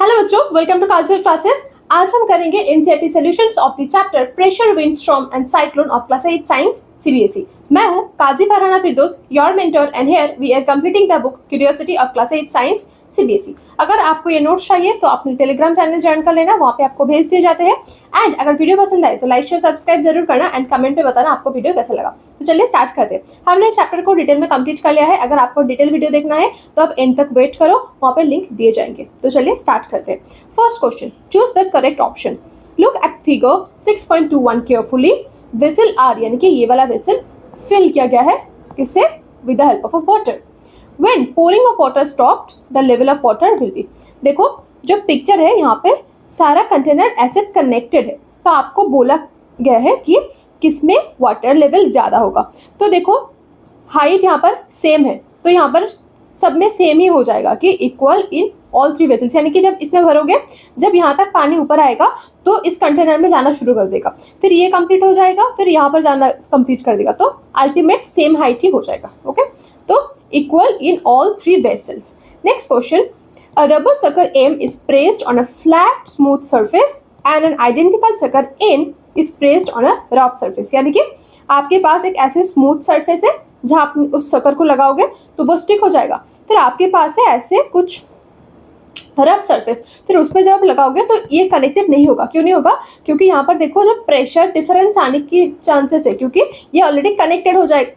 Hello बच्चों, welcome to Kajal classes. आज हम करेंगे NCERT solutions of the chapter pressure, wind, storm and cyclone of class 8 science CBSE. मैं हूं Kazi Farhana Firdaus, your mentor, and here we are completing the book curiosity of class 8 science CBSE. अगर आपको ये notes चाहिए तो अपने टेलीग्राम चैनल ज्वाइन कर लेना, वहाँ पे आपको भेज दिए जाते हैं। एंड अगर वीडियो पसंद आए तो लाइक शेयर सब्सक्राइब जरूर करना एंड कमेंट पे बताना आपको वीडियो कैसा लगा। तो चलिए स्टार्ट करते हैं। हमने इस चैप्टर को डिटेल में कंप्लीट कर लिया है। अगर आपको डिटेल वीडियो देखना है तो आप एंड तक वेट करो, वहाँ पे लिंक दिए जाएंगे। तो चलिए स्टार्ट करते हैं। First question, choose the correct option. Look at figure 6.21 carefully. Vessel are यानी कि ये वाला वेसल फिल किया गया है किससे? With the help of a water. When pouring of water stopped, the level of water will be। देखो जो पिक्चर है यहाँ पे सारा कंटेनर ऐसे कनेक्टेड है, तो आपको बोला गया है कि किसमें वाटर लेवल ज़्यादा होगा। तो देखो हाइट यहाँ पर सेम है, तो यहाँ पर सब में सेम ही हो जाएगा कि equal in all three vessels, यानी कि जब इसमें भरोगे, जब यहाँ तक पानी ऊपर आएगा तो इस कंटेनर में जाना शुरू कर देगा, फिर ये कंप्लीट हो जाएगा, फिर यहाँ पर जाना कंप्लीट कर देगा, तो अल्टीमेट सेम हाइट ही हो जाएगा। ओके, तो equal in all three vessels. Next question, a rubber sucker M is placed on a flat smooth surface and an identical sucker N is placed on a rough surface। यानी कि आपके पास एक ऐसे smooth surface है जहाँ आप उस sucker को लगाओगे तो वो स्टिक हो जाएगा, फिर आपके पास है ऐसे कुछ रफ सरफेस, फिर उसमें जब आप लगाओगे तो ये कनेक्टेड नहीं होगा। क्यों नहीं होगा? क्योंकि यहाँ पर देखो जब प्रेशर डिफरेंस आने की चांसेस है, क्योंकि ये ऑलरेडी कनेक्टेड हो जाएगा,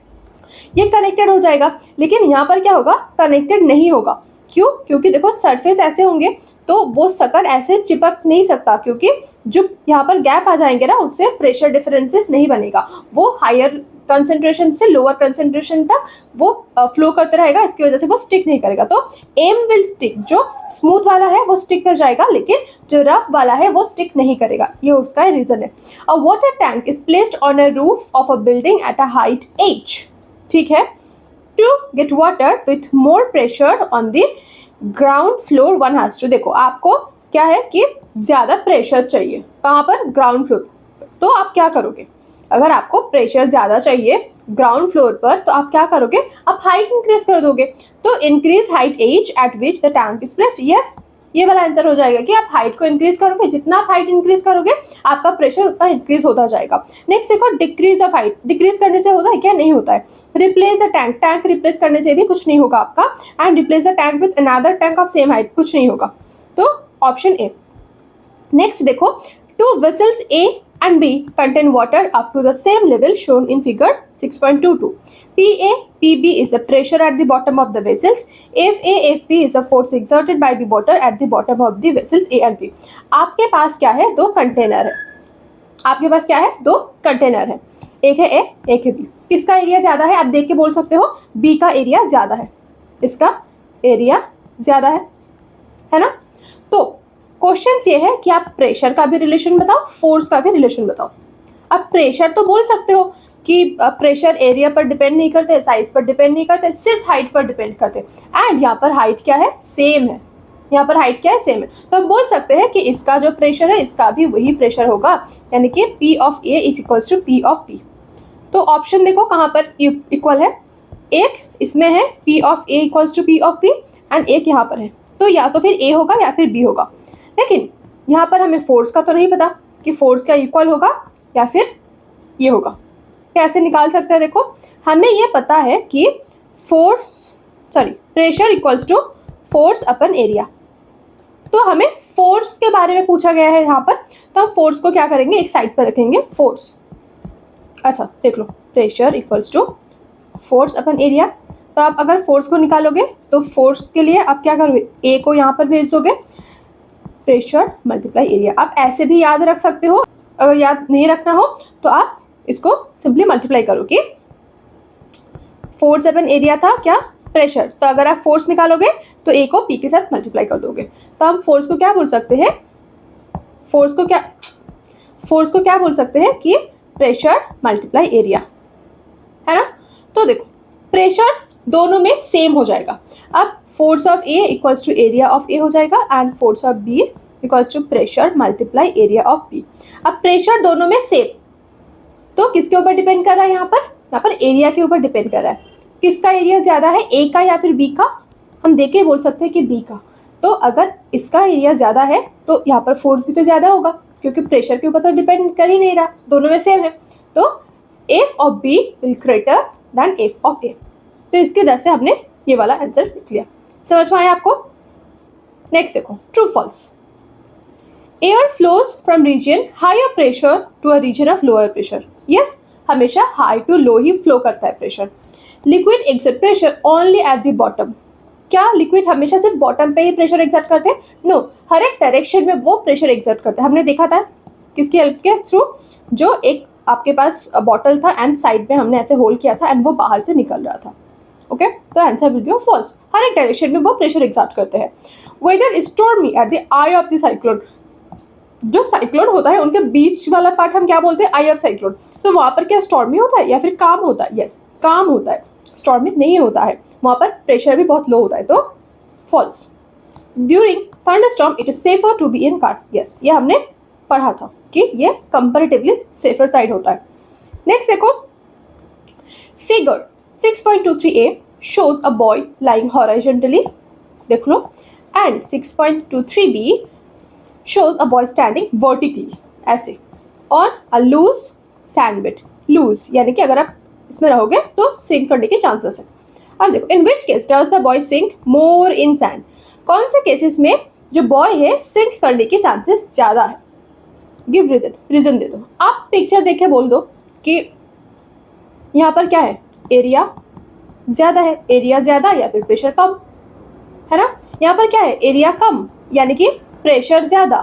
ये कनेक्टेड हो जाएगा, लेकिन यहाँ पर क्या होगा? कनेक्टेड नहीं होगा। क्यों? क्योंकि देखो सरफेस ऐसे होंगे तो वो सकर ऐसे चिपक नहीं सकता, क्योंकि जो यहाँ पर गैप आ जाएंगे ना, उससे प्रेशर डिफरेंसेस नहीं बनेगा, वो हायर कंसंट्रेशन से लोअर कंसंट्रेशन तक वो फ्लो करते रहेगा, इसकी वजह से वो स्टिक नहीं करेगा। तो एम विल स्टिक, जो स्मूथ वाला है वो स्टिक कर जाएगा, लेकिन जो रफ वाला है वो स्टिक नहीं करेगा। ये उसका रीजन है। A water tank is placed on a roof of a building at a height h। ठीक है, to get water with more pressure on the ground floor one has to. देखो आपको क्या है कि ज़्यादा प्रेशर चाहिए, कहाँ पर? Ground floor. तो आप क्या करोगे? अगर आपको प्रेशर ज़्यादा चाहिए ग्राउंड फ्लोर पर, तो आप क्या करोगे? आप हाइट इंक्रीज कर दोगे। तो increase height h eight which the tank is placed. Yes, ये वाला आंसर हो जाएगा कि आप हाइट को इंक्रीज करोगे, जितना आप हाइट इंक्रीज करोगे आपका प्रेशर उतना इंक्रीज होता जाएगा। नेक्स्ट देखो, डिक्रीज ऑफ हाइट, डिक्रीज करने से होता है क्या? नहीं होता है। Replace the tank, tank replace करने से भी कुछ नहीं होगा आपका। And replace the tank with another tank of same height, कुछ नहीं होगा। तो ऑप्शन ए। नेक्स्ट देखो, two vessels A and B contain water up to the same level shown in figure 6.22. PA, PB is the pressure at the bottom of the vessels. FA, FP is the force exerted by the water at the bottom of the vessels A and B. आपके पास क्या है? दो container है। आपके पास क्या है? दो container है, एक है A, एक है B। किसका एरिया ज़्यादा है? आप देख के बोल सकते हो B का एरिया ज़्यादा है, इसका एरिया ज़्यादा है ना? तो क्वेश्चन ये है कि आप प्रेशर का भी रिलेशन बताओ, फोर्स का भी रिलेशन बताओ। अब प्रेशर तो बोल सकते हो कि प्रेशर एरिया पर डिपेंड नहीं करते, साइज पर डिपेंड नहीं करते, सिर्फ हाइट पर डिपेंड करते। एंड यहाँ पर हाइट क्या है? सेम है। यहाँ पर हाइट क्या है? सेम है। तो हम बोल सकते हैं कि इसका जो प्रेशर है इसका भी वही प्रेशर होगा, यानी कि P of A is equals to P of B। तो ऑप्शन देखो कहाँ पर इक्वल है। एक इसमें है P of A equals to P of B and एक यहाँ पर है, तो या तो फिर A होगा या फिर B होगा। लेकिन यहाँ पर हमें फोर्स का तो नहीं पता कि फोर्स क्या इक्वल होगा या फिर ये होगा। कैसे निकाल सकते हैं? देखो हमें ये पता है कि pressure equals to force upon area. तो हमें फोर्स के बारे में पूछा गया है यहाँ पर, तो हम फोर्स को क्या करेंगे? एक साइड पर रखेंगे फोर्स। अच्छा देख लो, pressure equals to force upon area. तो आप अगर फोर्स को निकालोगे तो फोर्स के लिए आप क्या करोगे? ए को यहाँ पर भेज दोगे, प्रेशर मल्टीप्लाई एरिया। आप ऐसे भी याद रख सकते हो, अगर याद नहीं रखना हो तो आप इसको सिंपली मल्टीप्लाई करो कि फोर्स अपन एरिया था क्या? प्रेशर। तो अगर आप फोर्स निकालोगे तो ए को पी के साथ मल्टीप्लाई कर दोगे। तो हम फोर्स को क्या बोल सकते हैं? फोर्स को क्या बोल सकते हैं कि प्रेशर मल्टीप्लाई एरिया, है ना? तो देखो प्रेशर दोनों में सेम हो जाएगा। अब force of A equals to area of A हो जाएगा and force of B equals to pressure multiply area of B. अब प्रेशर दोनों में सेम, तो किसके ऊपर डिपेंड कर रहा है? यहाँ पर एरिया के ऊपर डिपेंड कर रहा है। किसका एरिया ज़्यादा है, ए का या फिर बी का? हम देख के बोल सकते हैं कि बी का। तो अगर इसका एरिया ज़्यादा है तो यहाँ पर फोर्स भी तो ज़्यादा होगा, क्योंकि प्रेशर के ऊपर तो डिपेंड कर ही नहीं रहा, दोनों में सेम है। तो F of B will greater than F of A. तो इसके वजह से हमने ये वाला आंसर लिख लिया। समझ में आया आपको? नेक्स्ट देखो, true false. Air flows from region higher pressure to a region of lower pressure. Yes, हमेशा हाई टू लो ही फ्लो करता है प्रेशर। Liquid exert pressure only at the bottom. क्या लिक्विड हमेशा सिर्फ बॉटम पे ही प्रेशर एक्सर्ट करते हैं? नो, हर एक डायरेक्शन में वो प्रेशर एक्सर्ट करते हैं। हमने देखा था किसकी हेल्प के थ्रू, जो एक आपके पास बॉटल था एंड साइड में हमने ऐसे होल किया था एंड वो बाहर से निकल रहा था। ओके, तो आंसर विल बी फॉल्स। हर एक डायरेक्शन में वो प्रेशर एक्सर्ट करते हैं। Weather stormy at the eye of the cyclone. जो साइक्लोन होता है उनके बीच वाला पार्ट हम क्या बोलते हैं? आई ऑफ साइक्लोन। तो वहाँ पर क्या स्टॉर्मी होता है या फिर काम होता है? यस, काम होता है, स्टॉर्मी नहीं होता है। वहाँ पर प्रेशर भी बहुत लो होता है, तो false. During thunderstorm it is safer to be in car. Yes, ये हमने पढ़ा था कि ये कंपैरेटिवली सेफर साइड होता है। नेक्स्ट देखो, figure 6.23a shows a boy lying horizontally, देख लो, and 6.23b shows a boy standing vertically, ऐसे, और a loose sand bed। Loose यानी कि अगर आप इसमें रहोगे तो सिंक करने के चांसेस है। अब देखो, in which case does the boy sink more in sand. कौन से केसेस में जो बॉय है सिंक करने के चांसेस ज़्यादा है? गिव रीजन, रीजन दे दो। आप पिक्चर देखे बोल दो कि यहाँ पर क्या है, एरिया ज़्यादा है, एरिया ज़्यादा या फिर प्रेशर कम, है ना? यहाँ पर क्या है, एरिया कम यानी कि प्रेशर ज़्यादा।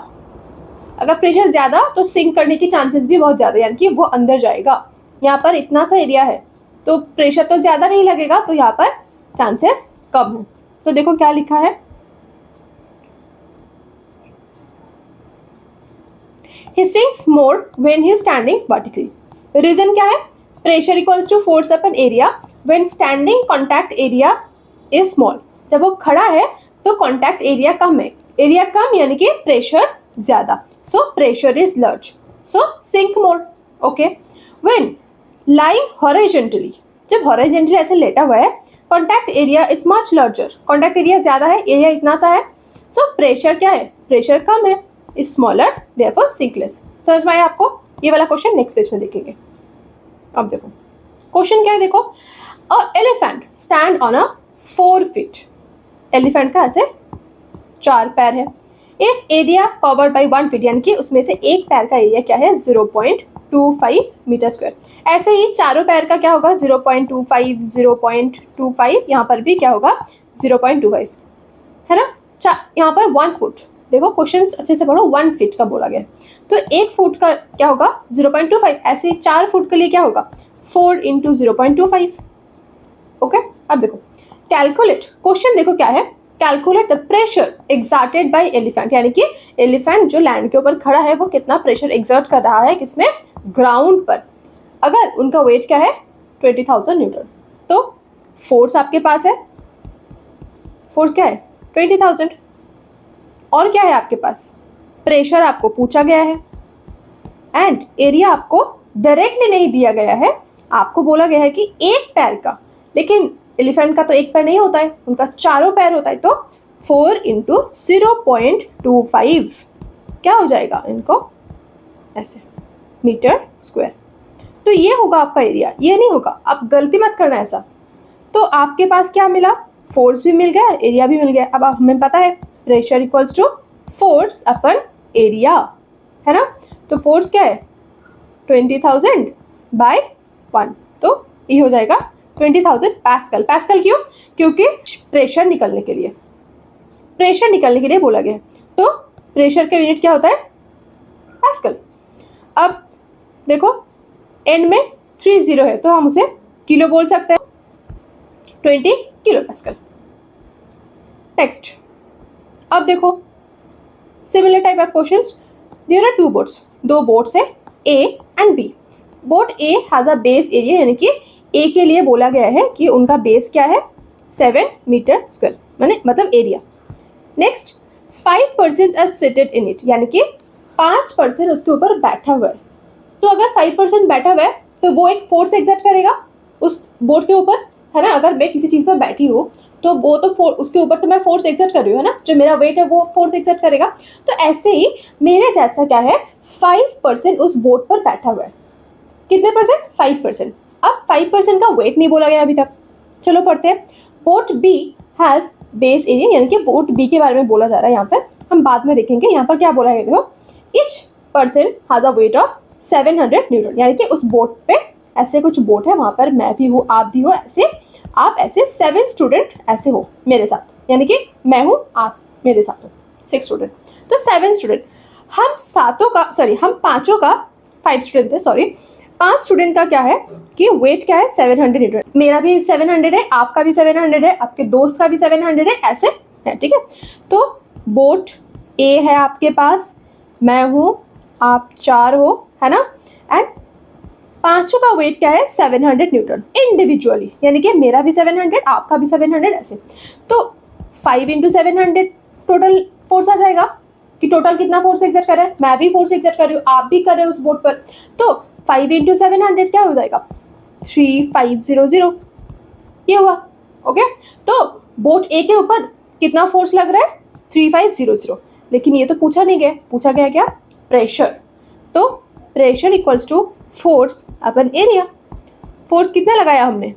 अगर प्रेशर ज़्यादा तो सिंक करने की चांसेस भी बहुत ज़्यादा, यानी कि वो अंदर जाएगा। यहाँ पर इतना सा एरिया है तो प्रेशर तो ज़्यादा नहीं लगेगा, तो यहाँ पर चांसेस कम है। तो देखो क्या लिखा है, he sinks more when he is standing vertically। Reason क्या है? Pressure equals to force upon area when standing contact area is small. जब वो खड़ा है तो कॉन्टैक्ट एरिया कम है, एरिया कम यानी कि प्रेशर ज़्यादा, so pressure is large, so sink more. Okay, when lying horizontally, जब हॉरिजॉन्टली ऐसे लेटा हुआ है, contact area is much larger, contact area ज़्यादा है, एरिया इतना सा है, सो प्रेशर क्या है, प्रेशर कम है, इज स्मॉलर, देयरफॉर सिंकलेस। समझ में आया आपको? ये वाला क्वेश्चन नेक्स्ट पेज में देखेंगे। अब देखो क्वेश्चन क्या है, देखो, अ elephant stand on a 4 feet. Elephant का ऐसे 4 पैर है। If area covered by 1 feet, यानी कि उसमें से एक पैर का एरिया क्या है, 0.25 मीटर स्क्वायर। ऐसे ही चारों पैर का क्या होगा, 0.25, 0.25, यहाँ पर भी क्या होगा, 0.25, है ना? यहाँ पर 1 फुट, देखो क्वेश्चन अच्छे से पढ़ो, 1 फीट का बोला गया, तो 1 फुट का क्या होगा, 0.25। ऐसे ही 4 फुट के लिए क्या होगा, 4 इंटू 0.25। ओके, अब देखो कैलकुलेट, क्वेश्चन देखो क्या है, calculate the pressure exerted by elephant, यानी कि एलिफेंट जो लैंड के ऊपर खड़ा है वो कितना प्रेशर एक्सर्ट कर रहा है, किसमें, ग्राउंड पर। अगर उनका वेट क्या है, 20,000 न्यूटन, तो फोर्स आपके पास है, फोर्स क्या है, 20,000, और क्या है आपके पास, प्रेशर आपको पूछा गया है, एंड एरिया आपको डायरेक्टली नहीं दिया गया है, आपको बोला गया है कि एक पैर का, लेकिन एलिफेंट का तो एक पैर नहीं होता है, उनका चारों पैर होता है, तो 4 इंटू 0.25 क्या हो जाएगा, इनको ऐसे, मीटर स्क्वायर। तो ये होगा आपका एरिया, ये नहीं होगा, आप गलती मत करना ऐसा। तो आपके पास क्या मिला, फोर्स भी मिल गया, एरिया भी मिल गया। अब हमें पता है pressure equals to force upon area, है ना? तो फोर्स क्या है, 20,000 बाय 1, तो ये हो जाएगा 20,000 पास्कल। पास्कल क्यों? क्योंकि प्रेशर निकलने के लिए, प्रेशर निकलने के लिए बोला गया है, तो प्रेशर का यूनिट क्या होता है, पास्कल। अब देखो एंड में 30 है तो हम उसे किलो बोल सकते हैं, 20 किलो पास्कल। नेक्स्ट, अब देखो similar type of questions, there are 2 boats, 2 boats है, A and B. Boat A has a base area, यानी कि ए के लिए बोला गया है कि उनका बेस क्या है, 7 मीटर स्क्वायर, मतलब area. Next, 5% are seated in it, यानी कि 5% उसके ऊपर बैठा हुआ है। तो अगर 5% बैठा हुआ है तो वो एक फोर्स एक्सर्ट करेगा उस बोट के ऊपर, है ना? अगर मैं किसी चीज़ पर बैठी हूँ तो वो तो उसके ऊपर तो मैं फोर्स एक्सर्ट कर रही हूँ, है ना, जो मेरा वेट है वो फोर्स एक्सर्ट करेगा। तो ऐसे ही मेरे जैसा क्या है, 5% उस बोट पर बैठा हुआ है। कितने परसेंट? 5%। अब 5% का वेट नहीं बोला गया अभी तक, चलो पढ़ते हैं। Boat b has base area, यानी कि बोट बी के बारे में बोला जा रहा है यहाँ पर, हम बाद में देखेंगे। यहाँ पर क्या बोला गया, देखो, each person has a weight of 700 Newton, यानी कि उस बोट पे ऐसे कुछ बोट है, वहाँ पर मैं भी हूँ, आप भी हो, ऐसे आप ऐसे 7 स्टूडेंट ऐसे हो मेरे साथ, यानी कि मैं हूँ, आप मेरे साथ हो, 6 स्टूडेंट, तो 7 स्टूडेंट। हम सातों का, सॉरी, हम पाँचों का, 5 स्टूडेंट थे, सॉरी, 5 स्टूडेंट का क्या है कि वेट क्या है, 700 न्यूटन। मेरा भी 700 है, आपका भी 700 है, आपके दोस्त का भी 700 है, ऐसे है, ठीक है। तो बोट ए है आपके पास, मैं हूँ, आप 4 हो, है ना, एंड पांचों का वेट क्या है, 700 न्यूटन इंडिविजुअली, यानी कि मेरा भी 700, आपका भी 700, ऐसे। तो 5 × 700 टोटल फोर्स आ जाएगा कि टोटल कितना फोर्स एक्सर्ट कर रहा है, मैं भी फोर्स एक्सर्ट कर रही हूँ, आप भी कर रहे हो उस बोट पर। तो 5 × 700 क्या हो जाएगा, 3500, ये हुआ, ओके। तो बोट ए के ऊपर कितना फोर्स लग रहा है, 3500, लेकिन ये तो पूछा नहीं गया, पूछा गया क्या, प्रेशर। तो pressure equals to force upon area. Force कितना लगाया हमने,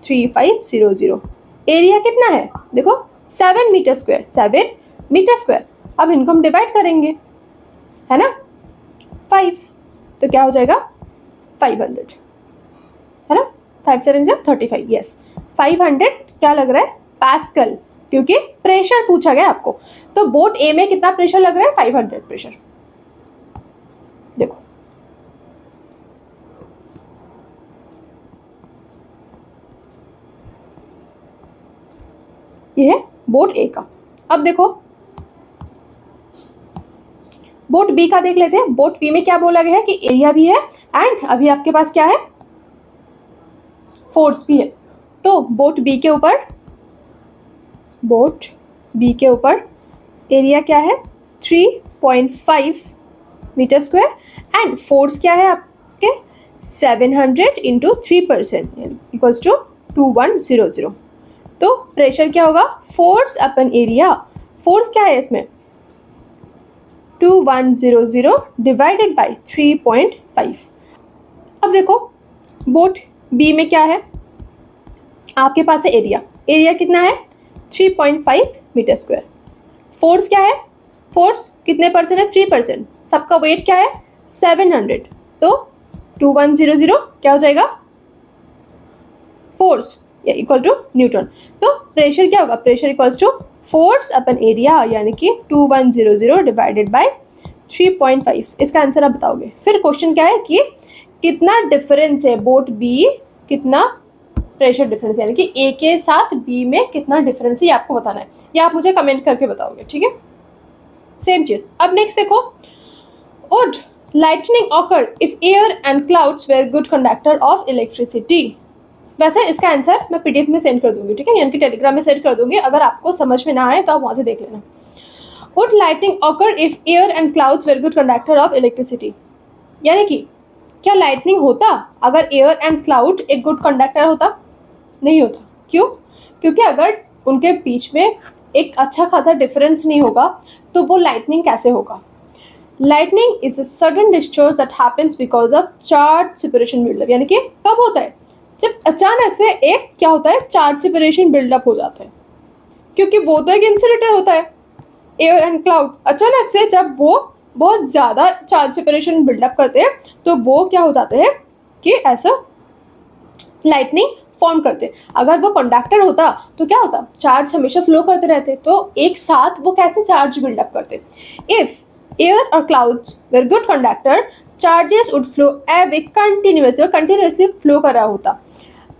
3500, एरिया कितना है, देखो 7 मीटर स्क्वायर, 7 मीटर स्क्वायर। अब इनको हम डिवाइड करेंगे, है ना, 5, तो क्या हो जाएगा, 500, है ना, 5 7 जा 35, यस, 500 क्या लग रहा है, पास्कल, क्योंकि प्रेशर पूछा गया आपको। तो बोट ए में कितना प्रेशर लग रहा है, 500 प्रेशर। देखो ये है बोट ए का। अब देखो बोट बी का देख लेते हैं। बोट बी में क्या बोला गया है कि एरिया भी है एंड अभी आपके पास क्या है, फोर्स भी है। तो बोट बी के ऊपर एरिया क्या है, 3.5 मीटर स्क्वायर एंड फोर्स क्या है आपके, 700 × 3% इक्वल्स टू 2100। तो प्रेशर क्या होगा, फोर्स अपन एरिया, फोर्स क्या है इसमें, 2100 डिवाइडेड बाई 3.5। अब देखो बोट बी में क्या है, आपके पास है एरिया, एरिया कितना है, 3.5 मीटर स्क्वायर। फोर्स क्या है, फोर्स कितने परसेंट है, 3%। सबका वेट क्या है, 700, तो 2100 क्या हो जाएगा, फोर्स इक्वल टू न्यूटन। तो प्रेशर क्या होगा, pressure equals to force upon area, यानी कि 2100 डिवाइडेड बाय 3.5। इसका आंसर आप बताओगे। फिर क्वेश्चन क्या है कि कितना डिफरेंस है बोट बी, कितना प्रेशर डिफरेंस, यानी कि ए के साथ बी में कितना डिफरेंस है, ये आपको बताना है, या आप मुझे कमेंट करके बताओगे, ठीक है, सेम चीज। अब नेक्स्ट देखो, would lightning occur if air and clouds were good conductor of electricity. वैसे इसका आंसर मैं पीडीएफ में सेंड कर दूंगी, ठीक है, यानी कि टेलीग्राम में सेंड कर दूंगी, अगर आपको समझ में ना आए तो आप वहाँ से देख लेना। Would lightning occur if air and clouds were good conductor of electricity, यानी कि क्या लाइटनिंग होता अगर एयर एंड क्लाउड एक गुड कंडक्टर होता, नहीं होता। क्यों, क्योंकि अगर उनके बीच में एक अच्छा खासा डिफरेंस नहीं होगा तो वो लाइटनिंग कैसे होगा। Lightning is a sudden discharge that happens because of charge separation buildup, यानी कि कब होता है, जब अचानक से एक क्या होता है, चार्ज सेपरेशन बिल्डअप हो जाता है, क्योंकि वो तो एक इंसुलेटर होता है एयर एंड क्लाउड। अचानक से जब वो बहुत ज़्यादा चार्ज सेपरेशन बिल्डअप करते हैं तो वो क्या हो जाते हैं कि ऐसा लाइटनिंग फॉर्म करते। अगर वो कंडक्टर होता तो क्या होता, चार्ज हमेशा फ्लो करते रहते, तो एक साथ वो कैसे चार्ज बिल्डअप करते। इफ एयर और clouds were good conductor, charges would flow away continuously flow कर रहा होता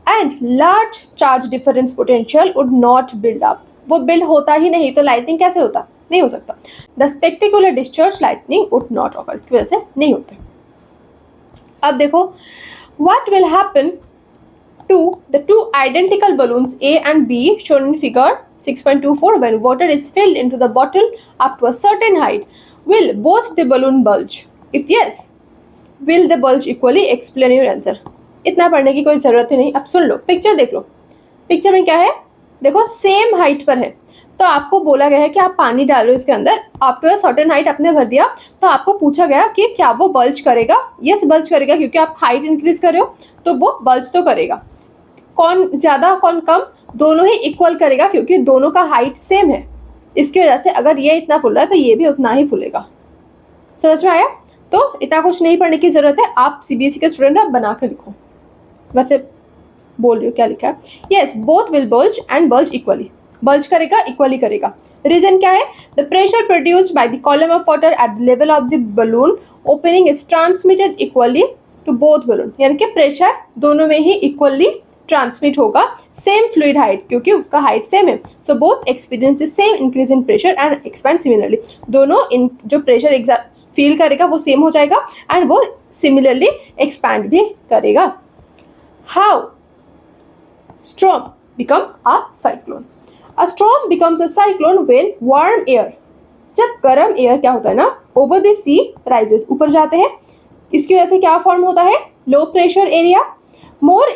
and large charge difference potential would not build up, वो बिल्ड होता ही नहीं, तो लाइटनिंग कैसे होता, नहीं हो सकता। The spectacular discharge lightning would not occur, इसकी वजह से नहीं होते। अब देखो what will happen to the two identical balloons A and B shown in figure 6.24 when water is filled into the bottle up to a certain height. Will both the balloon bulge? If yes, will they bulge equally? Explain your answer. इतना पढ़ने की कोई ज़रूरत ही नहीं, अब सुन लो, picture देख लो। Picture में क्या है, देखो सेम हाइट पर है, तो आपको बोला गया है कि आप पानी डालो इसके अंदर, up to a certain height आपने भर दिया, तो आपको पूछा गया कि क्या वो बल्ज करेगा। यस बल्ज करेगा, क्योंकि आप हाइट इंक्रीज कर रहे हो तो वो बल्ज तो करेगा। कौन ज़्यादा कौन कम, दोनों ही इक्वल करेगा क्योंकि दोनों का हाइट सेम है। इसकी वजह से अगर ये इतना फुल रहा है तो ये भी उतना ही फुलेगा। समझ में आया? तो इतना कुछ नहीं पढ़ने की जरूरत है, आप सीबीएसई के स्टूडेंट आप बना कर लिखो। वैसे बोल रही हो क्या लिखा है? Yes, both will bulge and bulge equally. Bulge करेगा, इक्वली करेगा। रीजन क्या है? The pressure produced by the column of water at the level of the balloon opening is transmitted equally to both balloon, यानी कि pressure दोनों में ही equally transmit होगा, सेम फ्लूइड हाइट, क्योंकि उसका हाइट सेम है। So both experience the same increase in pressure and expand similarly. दोनों इन जो प्रेशर फील करेगा वो सेम हो जाएगा एंड वो सिमिलरली एक्सपैंड भी करेगा। How storm become a cyclone? A storm becomes a cyclone when warm air, जब गर्म एयर क्या होता है ना, ओवर द सी राइजेस, ऊपर जाते हैं, इसकी वजह से क्या फॉर्म होता है? Low pressure area. More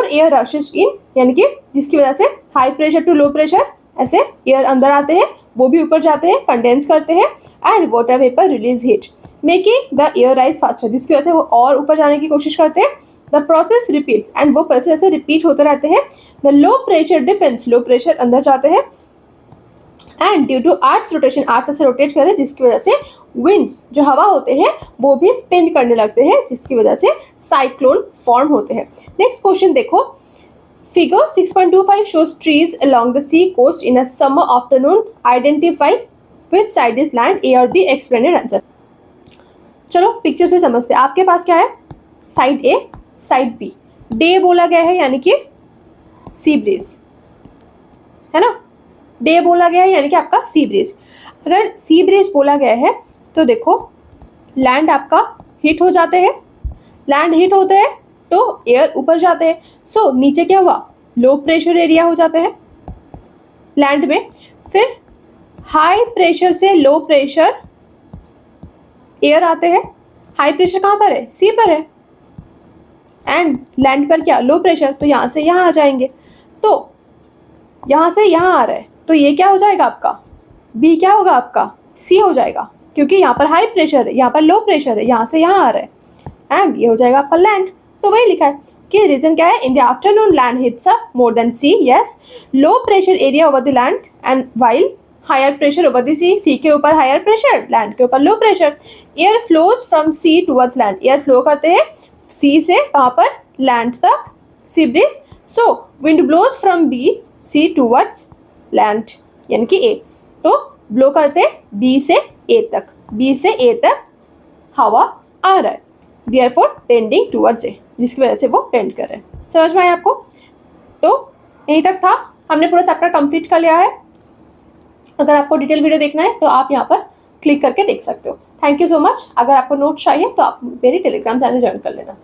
air rushes in, यानी कि जिसकी वजह से high pressure to low pressure, ऐसे एयर अंदर आते हैं, वो भी ऊपर जाते हैं, कंडेंस करते हैं and water vapour release heat making the air rise faster, जिसकी वजह से वो और ऊपर जाने की कोशिश करते हैं। द प्रोसेस रिपीट्स, एंड वो प्रोसेस ऐसे रिपीट होते रहते हैं। The low pressure depends, low pressure अंदर जाते हैं and due to earth rotation, earth से रोटेट करे, जिसकी वजह से विंड्स जो हवा होते हैं वो भी स्पिन करने लगते हैं, जिसकी वजह से साइक्लोन फॉर्म होते हैं। नेक्स्ट क्वेश्चन देखो, figure 6.25 shows trees along the sea coast in a summer afternoon. Identify which side is land, A और B, explain and answer. चलो पिक्चर से समझते हैं। आपके पास क्या है? साइड ए, साइड बी। डे बोला गया है यानी कि सी ब्रीज है ना, डे बोला गया है यानी कि आपका सी ब्रीज। अगर सी ब्रीज बोला गया है तो देखो लैंड आपका हिट हो जाते हैं, लैंड हिट होते हैं तो एयर ऊपर जाते हैं। सो नीचे क्या हुआ? लो प्रेशर एरिया हो जाते हैं लैंड में। फिर हाई प्रेशर से लो प्रेशर एयर आते हैं। हाई प्रेशर कहाँ पर है? सी पर है। एंड लैंड पर क्या? लो प्रेशर, तो यहाँ से यहाँ आ जाएंगे। तो यहाँ से यहाँ आ रहा है तो ये क्या हो जाएगा आपका? बी क्या होगा आपका? सी हो जाएगा, क्योंकि यहाँ पर हाई प्रेशर है, यहाँ पर लो प्रेशर है, यहाँ से यहाँ आ रहा है एंड ये हो जाएगा आपका लैंड। तो वही लिखा है कि रीजन क्या है? In the afternoon land heats up more than sea, yes, low pressure area over the land and while higher pressure over the sea, sea के ऊपर हायर प्रेशर, लैंड के ऊपर low pressure. Air flows from sea towards land, air flow करते हैं sea से कहाँ पर? Land तक, sea breeze. So wind blows from be sea towards land, यानी कि ए, तो ब्लो करते हैं बी से ए तक, बी से ए तक हवा आ रहा है, देयरफॉर टेंडिंग टुवर्ड्स ए, जिसकी वजह से वो टेंड कर रहे हैं। समझ में आया आपको? तो यहीं तक था, हमने पूरा चैप्टर कंप्लीट कर लिया है। अगर आपको डिटेल वीडियो देखना है तो आप यहाँ पर क्लिक करके देख सकते हो। Thank you so much. अगर आपको नोट्स चाहिए तो आप मेरी टेलीग्राम चैनल ज्वाइन कर लेना।